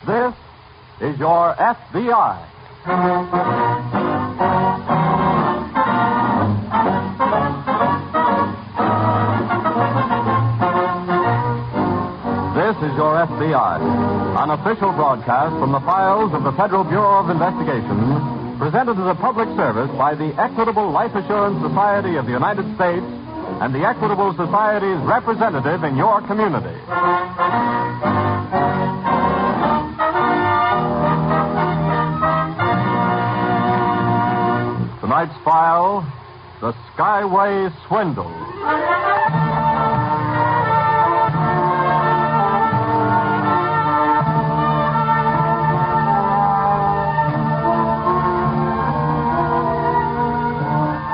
This is your FBI. This is your FBI, an official broadcast from the files of the Federal Bureau of Investigation, presented as a public service by the Equitable Life Assurance Society of the United States and the Equitable Society's representative in your community. Tonight's file, the Skyway Swindle.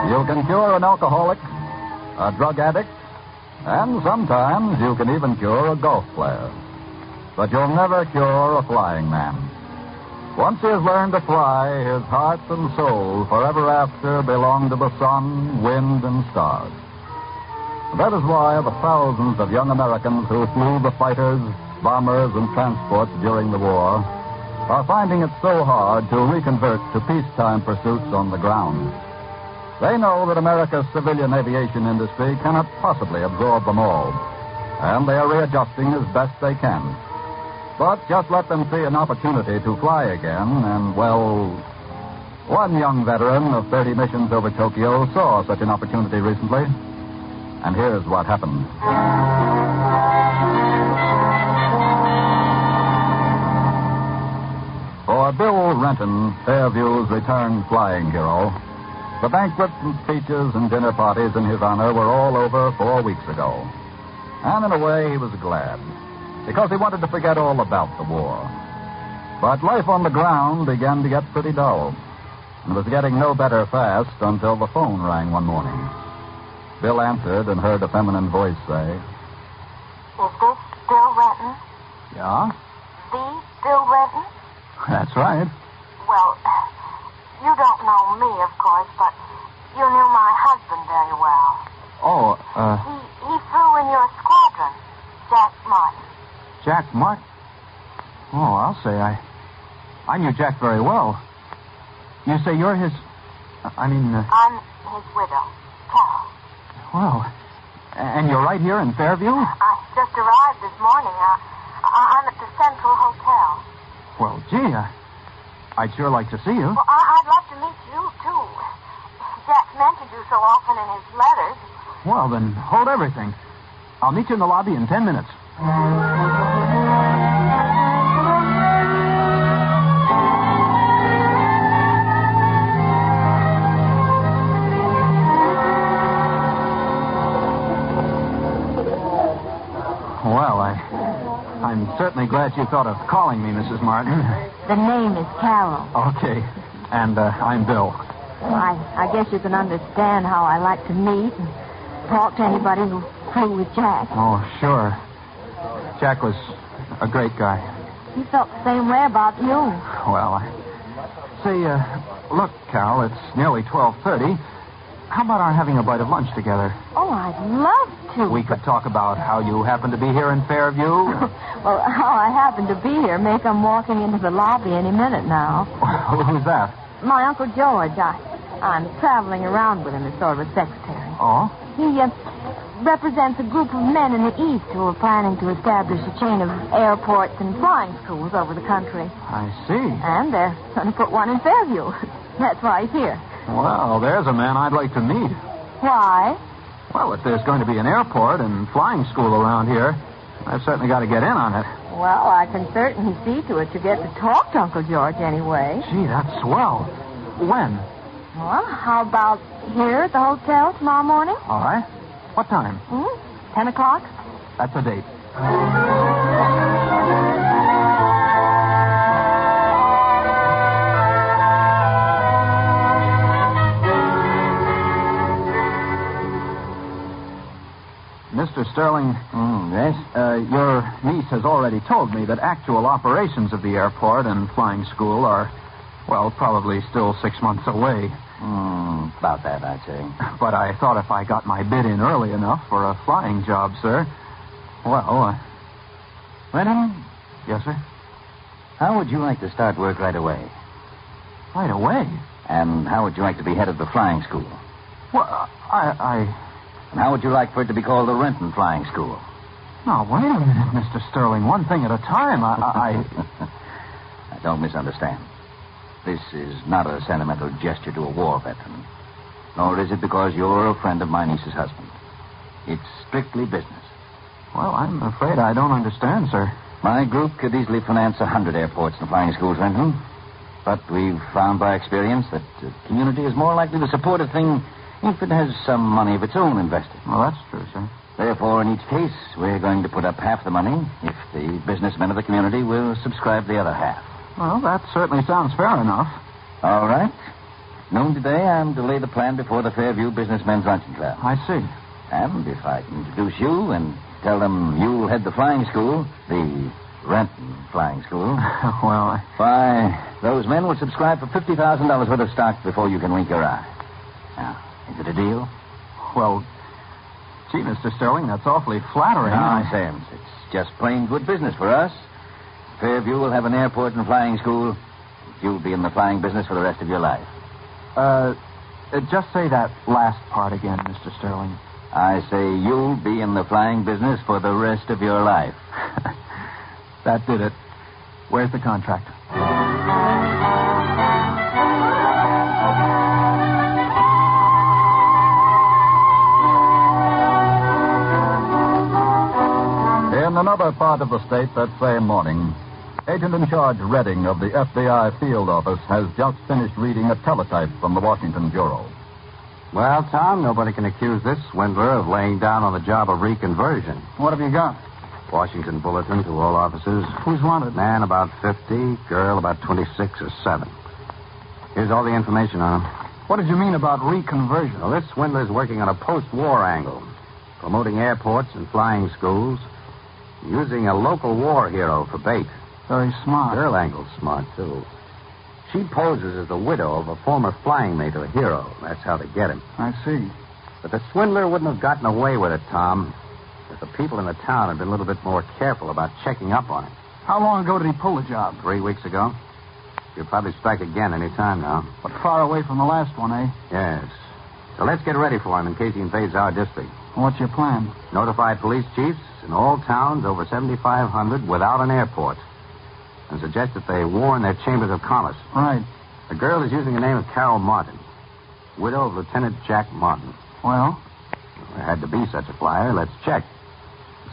You can cure an alcoholic, a drug addict, and sometimes you can even cure a golf player. But you'll never cure a flying man. Once he has learned to fly, his heart and soul forever after belong to the sun, wind, and stars. That is why the thousands of young Americans who flew the fighters, bombers, and transports during the war are finding it so hard to reconvert to peacetime pursuits on the ground. They know that America's civilian aviation industry cannot possibly absorb them all, and they are readjusting as best they can. But just let them see an opportunity to fly again, and, well, one young veteran of 30 missions over Tokyo saw such an opportunity recently. And here's what happened. For Bill Renton, Fairview's returned flying hero, the banquets and speeches and dinner parties in his honor were all over 4 weeks ago. And in a way, he was glad, because he wanted to forget all about the war. But life on the ground began to get pretty dull, and was getting no better fast until the phone rang one morning. Bill answered and heard a feminine voice say, Is this Bill Renton? Yeah? The Bill Renton? That's right. Well, you don't know me, of course, but you knew my husband very well. Oh, He flew in your squadron, Jack Martin. Jack Martin? Oh, I'll say I knew Jack very well. You say you're his... I'm his widow, Carol. Well, and you're right here in Fairview? I just arrived this morning. I'm at the Central Hotel. Well, gee, I'd sure like to see you. Well, I'd love to meet you, too. Jack mentioned you so often in his letters. Well, then, hold everything. I'll meet you in the lobby in 10 minutes. Well, I'm certainly glad you thought of calling me, Mrs. Martin. The name is Carol. Okay. And I'm Bill. Well, I guess you can understand how I like to meet and talk to anybody who flew with Jack. Oh, sure. Jack was a great guy. He felt the same way about you. Well, say, look, Carol, it's nearly 12:30. How about our having a bite of lunch together? Oh, I'd love to. We could talk about how you happen to be here in Fairview. Well, how I happen to be here may come walking into the lobby any minute now. Who's that? My Uncle George. I'm traveling around with him as sort of a secretary. Oh? He represents a group of men in the East who are planning to establish a chain of airports and flying schools over the country. I see. And they're going to put one in Fairview. That's why he's here. Well, there's a man I'd like to meet. Why? Well, if there's going to be an airport and flying school around here, I've certainly got to get in on it. Well, I can certainly see to it you get to talk to Uncle George anyway. Gee, that's swell. When? Well, how about here at the hotel tomorrow morning? All right. What time? 10 o'clock? That's a date. Mr. Sterling. Yes? Your niece has already told me that actual operations of the airport and flying school are, well, probably still 6 months away. About that, I'd say. But I thought if I got my bid in early enough for a flying job, sir, well, Renton? Yes, sir? How would you like to start work right away? Right away? And how would you like to be head of the flying school? Well, And how would you like for it to be called the Renton Flying School? Now, wait a minute, Mr. Sterling. One thing at a time. Now, don't misunderstand. This is not a sentimental gesture to a war veteran. Nor is it because you're a friend of my niece's husband. It's strictly business. Well, I'm afraid I don't understand, sir. My group could easily finance 100 airports and flying schools, Renton. But we've found by experience that the community is more likely to support a thing if it has some money of its own invested. Well, that's true, sir. Therefore, in each case, we're going to put up half the money if the businessmen of the community will subscribe the other half. Well, that certainly sounds fair enough. All right. Noon today, I'm to lay the plan before the Fairview Businessmen's Luncheon Club. I see. And if I can introduce you and tell them you'll head the flying school, the Renton Flying School, Well, why, those men will subscribe for $50,000 worth of stock before you can wink your eye. Now, is it a deal? well, gee, Mr. Sterling, that's awfully flattering. Nonsense. It's just plain good business for us. Fairview will have an airport and flying school. You'll be in the flying business for the rest of your life. Just say that last part again, Mr. Sterling. I say you'll be in the flying business for the rest of your life. That did it. Where's the contract? In another part of the state that same morning, Agent in Charge Redding of the FBI field office has just finished reading a teletype from the Washington Bureau. Well, Tom, nobody can accuse this swindler of laying down on the job of reconversion. What have you got? Washington Bulletin to all officers. Who's wanted? Man about 50, girl about 26 or 7. Here's all the information on him. What did you mean about reconversion? Well, this swindler's working on a post-war angle, promoting airports and flying schools, using a local war hero for bait. Very smart. Girl angle's smart, too. She poses as the widow of a former flying mate or hero. That's how they get him. I see. But the swindler wouldn't have gotten away with it, Tom, if the people in the town had been a little bit more careful about checking up on him. How long ago did he pull the job? 3 weeks ago. He'll probably strike again any time now. But far away from the last one, eh? Yes. So let's get ready for him in case he invades our district. What's your plan? Notify police chiefs in all towns over 7,500 without an airport. And suggest that they warn their chambers of commerce. Right. The girl is using the name of Carol Martin, widow of Lieutenant Jack Martin. Well? There had to be such a flyer. Let's check.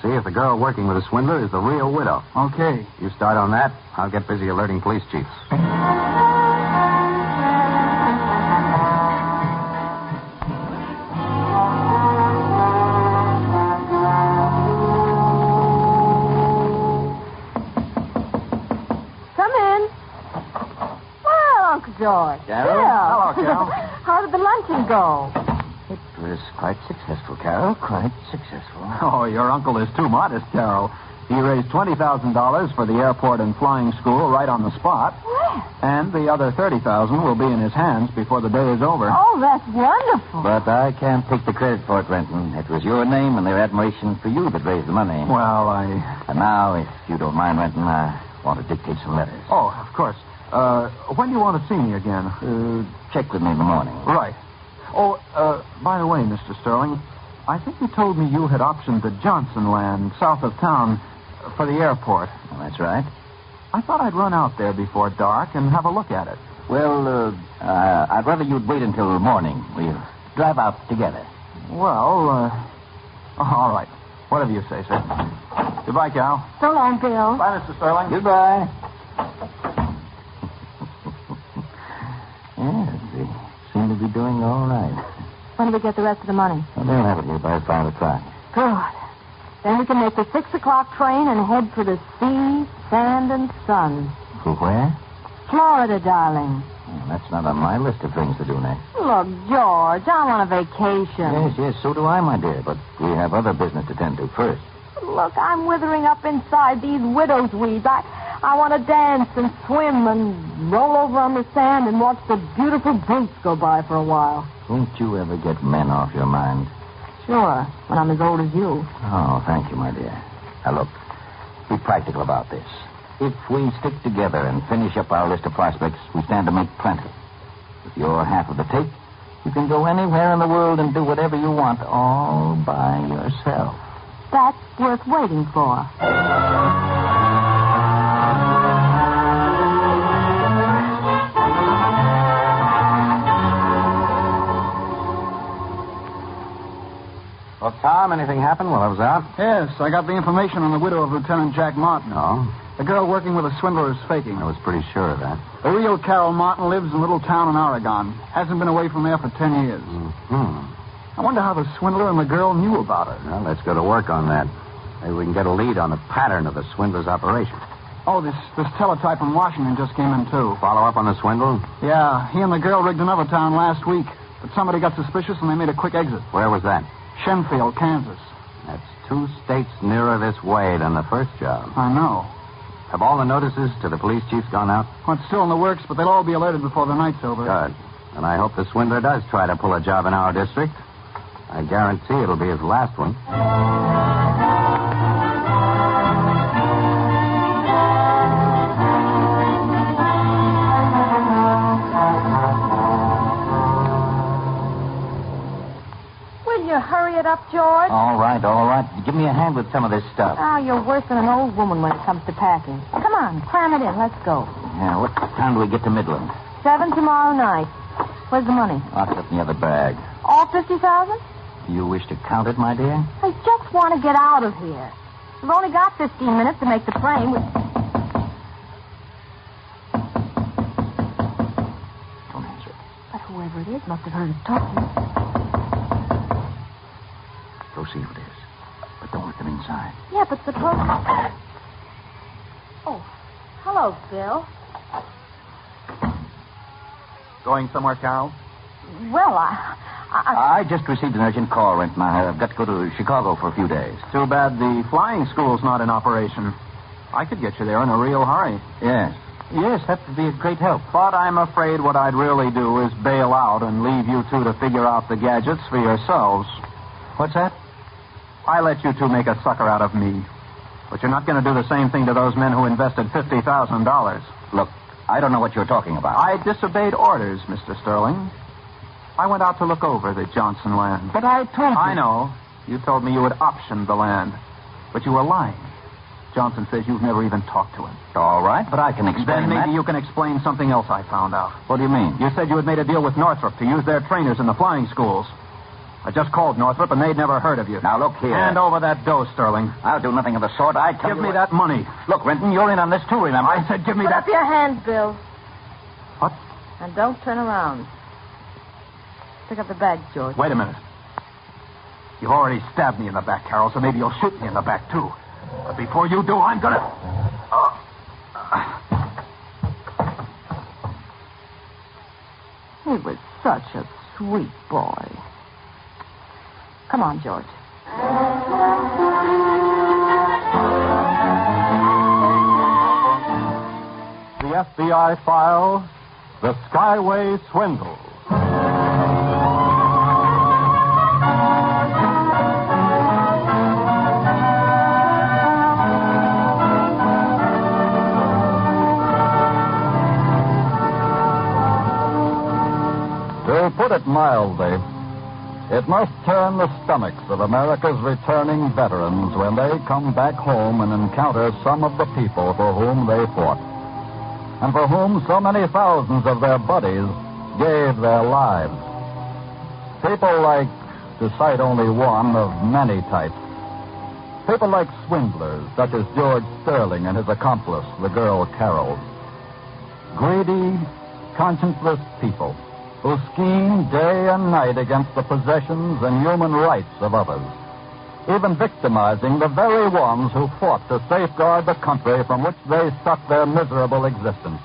See if the girl working with the swindler is the real widow. Okay. You start on that. I'll get busy alerting police chiefs. George. Carol? Hello, Carol. How did the luncheon go? It was quite successful, Carol. Quite successful. Oh, your uncle is too modest, Carol. He raised $20,000 for the airport and flying school right on the spot. Well. And the other $30,000 will be in his hands before the day is over. Oh, that's wonderful. But I can't take the credit for it, Renton. It was your name and their admiration for you that raised the money. Well, And now, if you don't mind, Renton, I want to dictate some letters. Oh, of course. When do you want to see me again? Check with me in the morning. Right. Oh, by the way, Mr. Sterling, I think you told me you had optioned the Johnson land south of town for the airport. Well, that's right. I thought I'd run out there before dark and have a look at it. Well, I'd rather you'd wait until morning. We'll drive out together. Well, all right. Whatever you say, sir. Goodbye, Cal. So long, Bill. Bye, Mr. Sterling. Goodbye. Yes, they seem to be doing all right. When do we get the rest of the money? Well, they'll have it here by 5 o'clock. Good. Then we can make the 6 o'clock train and head for the sea, sand, and sun. For where? Florida, darling. Well, that's not on my list of things to do next. Look, George, I'm on a vacation. Yes, so do I, my dear. But we have other business to tend to first. Look, I'm withering up inside these widow's weeds. I want to dance and swim and roll over on the sand and watch the beautiful brutes go by for a while. Won't you ever get men off your mind? Sure, when I'm as old as you. Oh, thank you, my dear. Now, look, be practical about this. If we stick together and finish up our list of prospects, we stand to make plenty. With your half of the take, you can go anywhere in the world and do whatever you want all by yourself. That's worth waiting for. Well, Tom, anything happened while I was out? Yes, I got the information on the widow of Lieutenant Jack Martin. No. The girl working with a swindler is faking. I was pretty sure of that. The real Carol Martin lives in a little town in Oregon. Hasn't been away from there for 10 years. Mm-hmm. I wonder how the swindler and the girl knew about her. Well, let's go to work on that. Maybe we can get a lead on the pattern of the swindler's operation. Oh, this teletype from Washington just came in, too. Follow up on the swindle? Yeah, he and the girl rigged another town last week. But somebody got suspicious and they made a quick exit. Where was that? Shenfield, Kansas. That's 2 states nearer this way than the first job. I know. Have all the notices to the police chiefs gone out? Well, it's still in the works, but they'll all be alerted before the night's over. Good. And I hope the swindler does try to pull a job in our district. I guarantee it'll be his last one. Hurry it up, George. All right. Give me a hand with some of this stuff. Oh, you're worse than an old woman when it comes to packing. Come on, cram it in. Let's go. Yeah, what time do we get to Midland? 7 tomorrow night. Where's the money? Locked up in the other bag. All 50,000? Do you wish to count it, my dear? I just want to get out of here. We've only got 15 minutes to make the train. Don't answer it. But whoever it is must have heard us talking. Go see who it is. But don't let them inside. Yeah, but suppose... Oh, hello, Bill. Going somewhere, Carol? Well, I just received an urgent call, Renton. I've got to go to Chicago for a few days. Too bad the flying school's not in operation. I could get you there in a real hurry. Yes, that would be a great help. But I'm afraid what I'd really do is bail out and leave you two to figure out the gadgets for yourselves. What's that? I let you two make a sucker out of me. But you're not going to do the same thing to those men who invested $50,000. Look, I don't know what you're talking about. I disobeyed orders, Mr. Sterling. I went out to look over the Johnson land. But I told you... I know. You told me you had optioned the land. But you were lying. Johnson says you've never even talked to him. All right, but I can explain Then maybe that. you can explain something else I found out. What do you mean? You said you had made a deal with Northrop to use their trainers in the flying schools. I just called Northrop, and they'd never heard of you. Now, look here. Hand over that dough, Sterling. I'll do nothing of the sort. I tell Give you me what... that money. Look, Renton, you're in on this, too, remember? I said give me Put that... up your hands, Bill. What? And don't turn around. Pick up the bag, George. Wait a minute. You've already stabbed me in the back, Carol, so maybe you'll shoot me in the back, too. But before you do, I'm gonna... He was such a sweet boy. Come on, George. The FBI file, The Skyway Swindle. To put it mildly, it must turn the stomachs of America's returning veterans when they come back home and encounter some of the people for whom they fought, and for whom so many thousands of their buddies gave their lives. People like, to cite only one of many types, people like swindlers, such as George Sterling and his accomplice, the girl Carol. Greedy, conscienceless people who scheme day and night against the possessions and human rights of others, even victimizing the very ones who fought to safeguard the country from which they suck their miserable existence.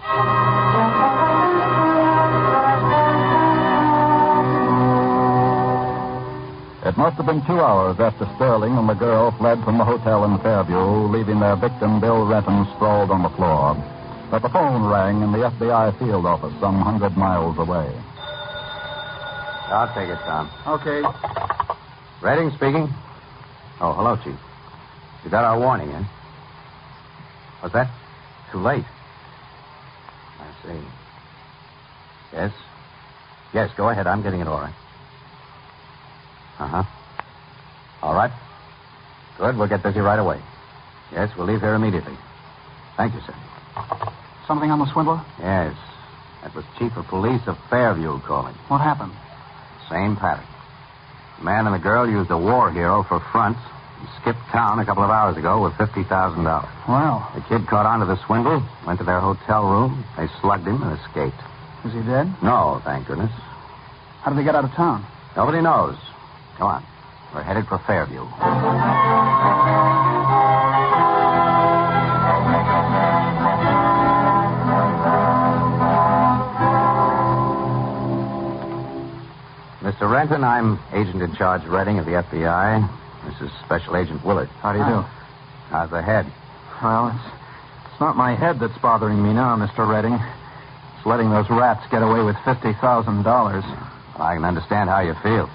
It must have been 2 hours after Sterling and the girl fled from the hotel in Fairview, leaving their victim, Bill Renton, sprawled on the floor, that the phone rang in the FBI field office some 100 miles away. I'll take it, Tom. Okay. Redding speaking. Oh, hello, Chief. You got our warning, eh? What's that? 2 too late. I see. Yes? Yes, go ahead. I'm getting it all right. Uh-huh. All right. Good. We'll get busy right away. Yes, we'll leave here immediately. Thank you, sir. Something on the swindler? Yes. That was Chief of Police of Fairview calling. What happened? Same pattern. The man and the girl used a war hero for fronts and skipped town a couple of hours ago with $50,000. Well, The kid caught on to the swindle, went to their hotel room, they slugged him and escaped. is he dead? No, thank goodness. How did they get out of town? Nobody knows. Come on. We're headed for Fairview. Mr. Renton, I'm Agent in Charge Redding of the FBI. This is Special Agent Willard. How do you do? How's the head? Well, it's not my head that's bothering me now, Mr. Redding. It's letting those rats get away with $50,000. I can understand how you feel.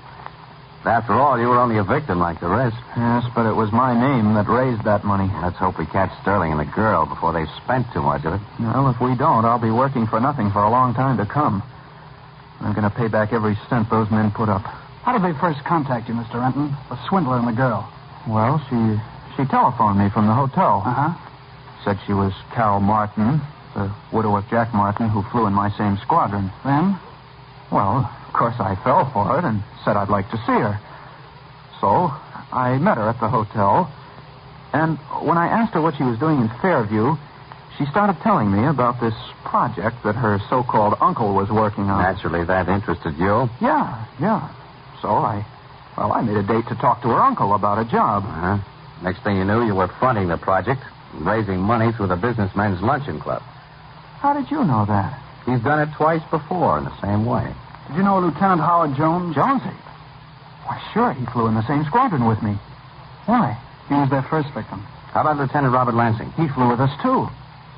After all, you were only a victim like the rest. Yes, but it was my name that raised that money. Let's hope we catch Sterling and the girl before they've spent too much of it. Well, if we don't, I'll be working for nothing for a long time to come. I'm going to pay back every cent those men put up. How did they first contact you, Mr. Renton? The swindler and the girl. Well, she telephoned me from the hotel. Uh-huh. Said she was Carol Martin, the widow of Jack Martin, who flew in my same squadron. Then? Well, of course, I fell for it and said I'd like to see her. So I met her at the hotel, and when I asked her what she was doing in Fairview, she started telling me about this project that her so-called uncle was working on. Naturally, that interested you. Yeah. So I made a date to talk to her uncle about a job. Uh-huh. Next thing you knew, you were fronting the project and raising money through the Businessmen's Luncheon Club. How did you know that? He's done it twice before in the same way. Did you know Lieutenant Howard Jones? Jonesy? Why, sure, he flew in the same squadron with me. Why? He was their first victim. How about Lieutenant Robert Lansing? He flew with us, too.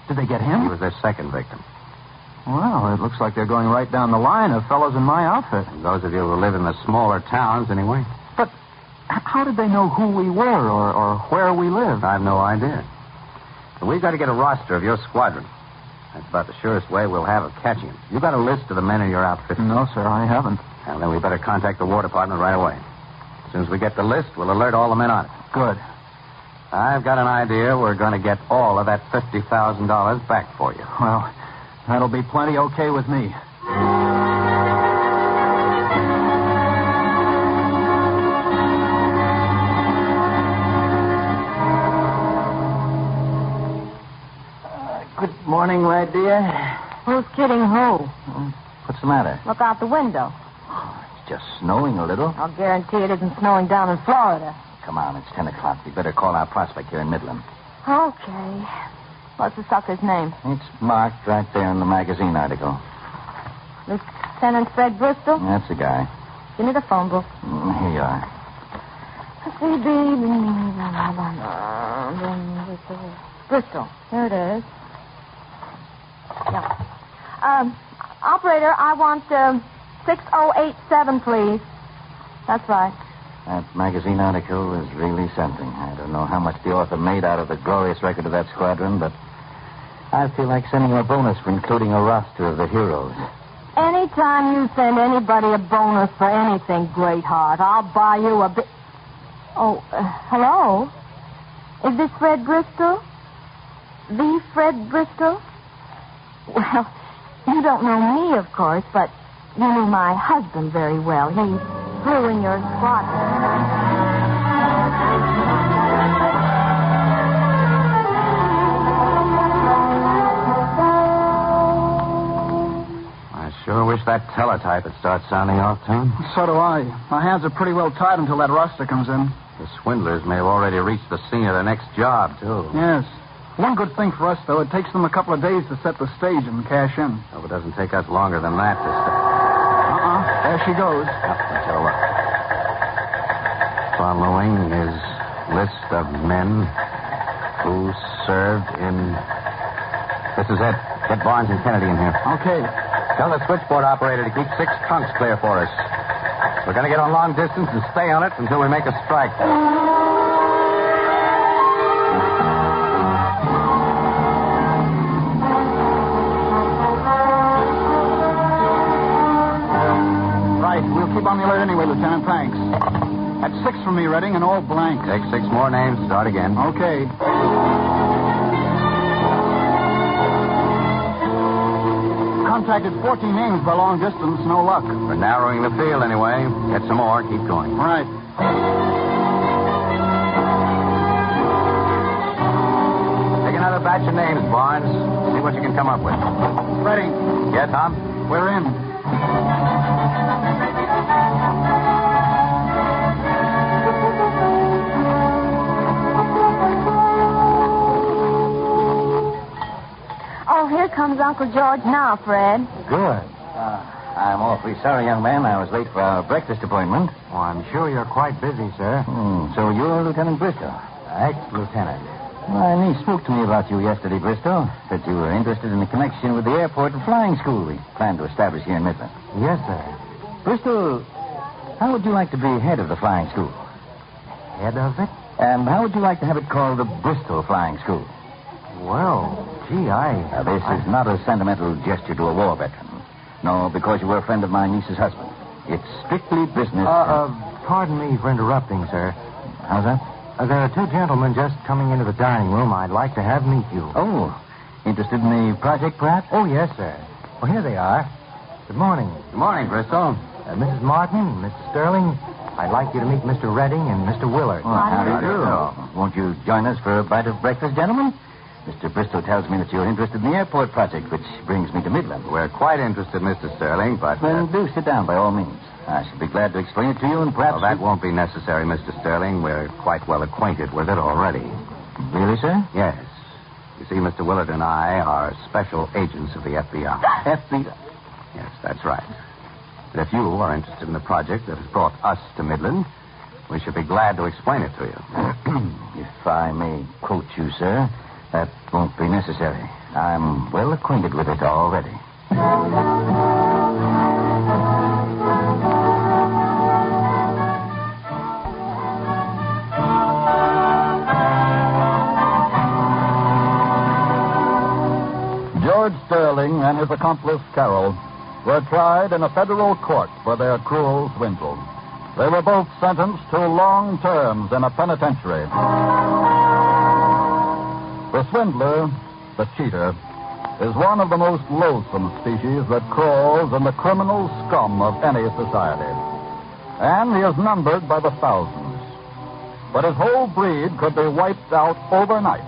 Did they get him? He was their second victim. Well, it looks like they're going right down the line of fellows in my outfit. And those of you who live in the smaller towns, anyway. But how did they know who we were or where we lived? I've no idea. So we've got to get a roster of your squadron. That's about the surest way we'll have of catching him. You got a list of the men in your outfit? No, sir, I haven't. Well, then we better contact the War Department right away. As soon as we get the list, we'll alert all the men on it. Good. I've got an idea we're going to get all of that $50,000 back for you. Well, that'll be plenty okay with me. Good morning, my dear. Who's kidding who? What's the matter? Look out the window. It's just snowing a little. I'll guarantee it isn't snowing down in Florida. Come on, it's 10 o'clock. We better call our prospect here in Midland. Okay. What's the sucker's name? It's marked right there in the magazine article. Lieutenant Fred Bristol? That's the guy. Give me the phone book. Here you are. Bristol. Here it is. Yeah. Operator, I want 6087, please. That's right. That magazine article is really something. I don't know how much the author made out of the glorious record of that squadron, but I feel like sending him a bonus for including a roster of the heroes. Anytime you send anybody a bonus for anything, Greatheart, I'll buy you a bit. Oh, hello? Is this Fred Bristol? The Fred Bristol? Well, you don't know me, of course, but you knew my husband very well. He flew in your squadron. I sure wish that teletype would start sounding off, Tom. So do I. My hands are pretty well tied until that roster comes in. The swindlers may have already reached the scene of their next job, too. Yes. One good thing for us, though, it takes them a couple of days to set the stage and cash in. Hope it doesn't take us longer than that to start. There she goes. Let's have a look. Following is list of men who served in... This is it. Get Barnes and Kennedy in here. Okay. Tell the switchboard operator to keep 6 trunks clear for us. We're going to get on long distance and stay on it until we make a strike. keep on the alert anyway, Lieutenant. Thanks. That's 6 for me, Redding, and all blank. Take 6 more names. Start again. Okay. Contacted 14 names by long distance. No luck. We're narrowing the field anyway. Get some more. Keep going. All right. Take another batch of names, Barnes. See what you can come up with. Ready. Yeah, Tom? We're in. Oh, here comes Uncle George now, Fred. Good. I'm awfully sorry, young man. I was late for our breakfast appointment. Oh, I'm sure you're quite busy, sir. So you're Lieutenant Bristow? Ex-lieutenant. My niece spoke to me about you yesterday, Bristow. Said you were interested in the connection with the airport and flying school we plan to establish here in Midland. Yes, sir. Bristow, how would you like to be head of the flying school? Head of it? And how would you like to have it called the Bristol Flying School? Well, gee, This is not a sentimental gesture to a war veteran. No, because you were a friend of my niece's husband. It's strictly business. Pardon me for interrupting, sir. How's that? There are 2 gentlemen just coming into the dining room I'd like to have meet you. Oh, interested in the project, perhaps? Oh, yes, sir. Well, here they are. Good morning. Good morning, Bristol. Mrs. Martin, Mr. Sterling, I'd like you to meet Mr. Redding and Mr. Willard. How do you do? Won't you join us for a bite of breakfast, gentlemen? Mr. Bristow tells me that you're interested in the airport project, which brings me to Midland. We're quite interested, Mr. Sterling, but... Then do sit down, by all means. I shall be glad to explain it to you, and perhaps... Well, that won't be necessary, Mr. Sterling. We're quite well acquainted with it already. Really, sir? Yes. You see, Mr. Willard and I are special agents of the FBI. FBI? Yes, that's right. And if you are interested in the project that has brought us to Midland, we should be glad to explain it to you. If I may quote you, sir, that won't be necessary. I'm well acquainted with it already. George Sterling and his accomplice, Carroll, were tried in a federal court for their cruel swindle. They were both sentenced to long terms in a penitentiary. The swindler, the cheater, is one of the most loathsome species that crawls in the criminal scum of any society. And he is numbered by the thousands. But his whole breed could be wiped out overnight,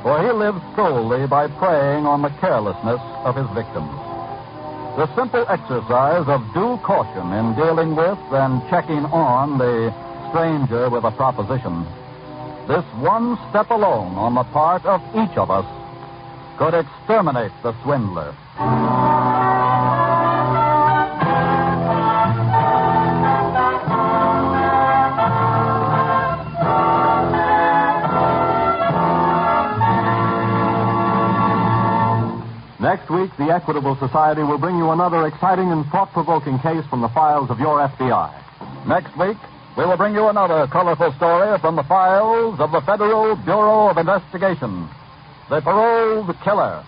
for he lives solely by preying on the carelessness of his victims. The simple exercise of due caution in dealing with and checking on the stranger with a proposition, this one step alone on the part of each of us could exterminate the swindler. Next week, the Equitable Society will bring you another exciting and thought-provoking case from the files of your FBI. Next week, we will bring you another colorful story from the files of the Federal Bureau of Investigation, The Paroled Killer.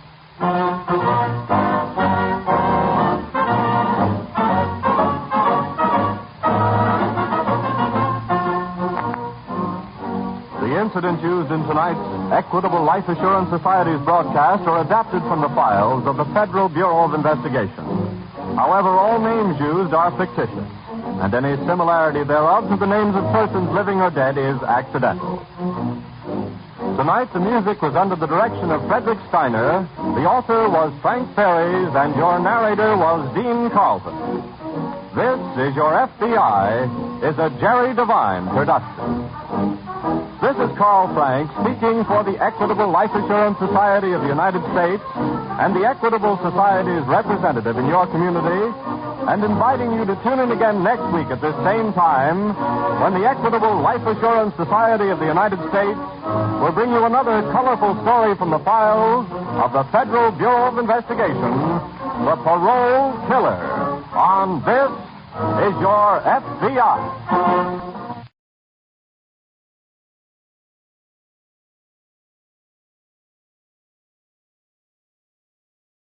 The incidents used in tonight's Equitable Life Assurance Society's broadcast are adapted from the files of the Federal Bureau of Investigation. However, all names used are fictitious, and any similarity thereof to the names of persons living or dead is accidental. Tonight, the music was under the direction of Frederick Steiner, the author was Frank Ferries, and your narrator was Dean Carlton. This is Your FBI is a Jerry Devine production. This is Carl Frank speaking for the Equitable Life Assurance Society of the United States and the Equitable Society's representative in your community, and inviting you to tune in again next week at this same time when the Equitable Life Assurance Society of the United States will bring you another colorful story from the files of the Federal Bureau of Investigation, The Parole Killer, on This is Your FBI.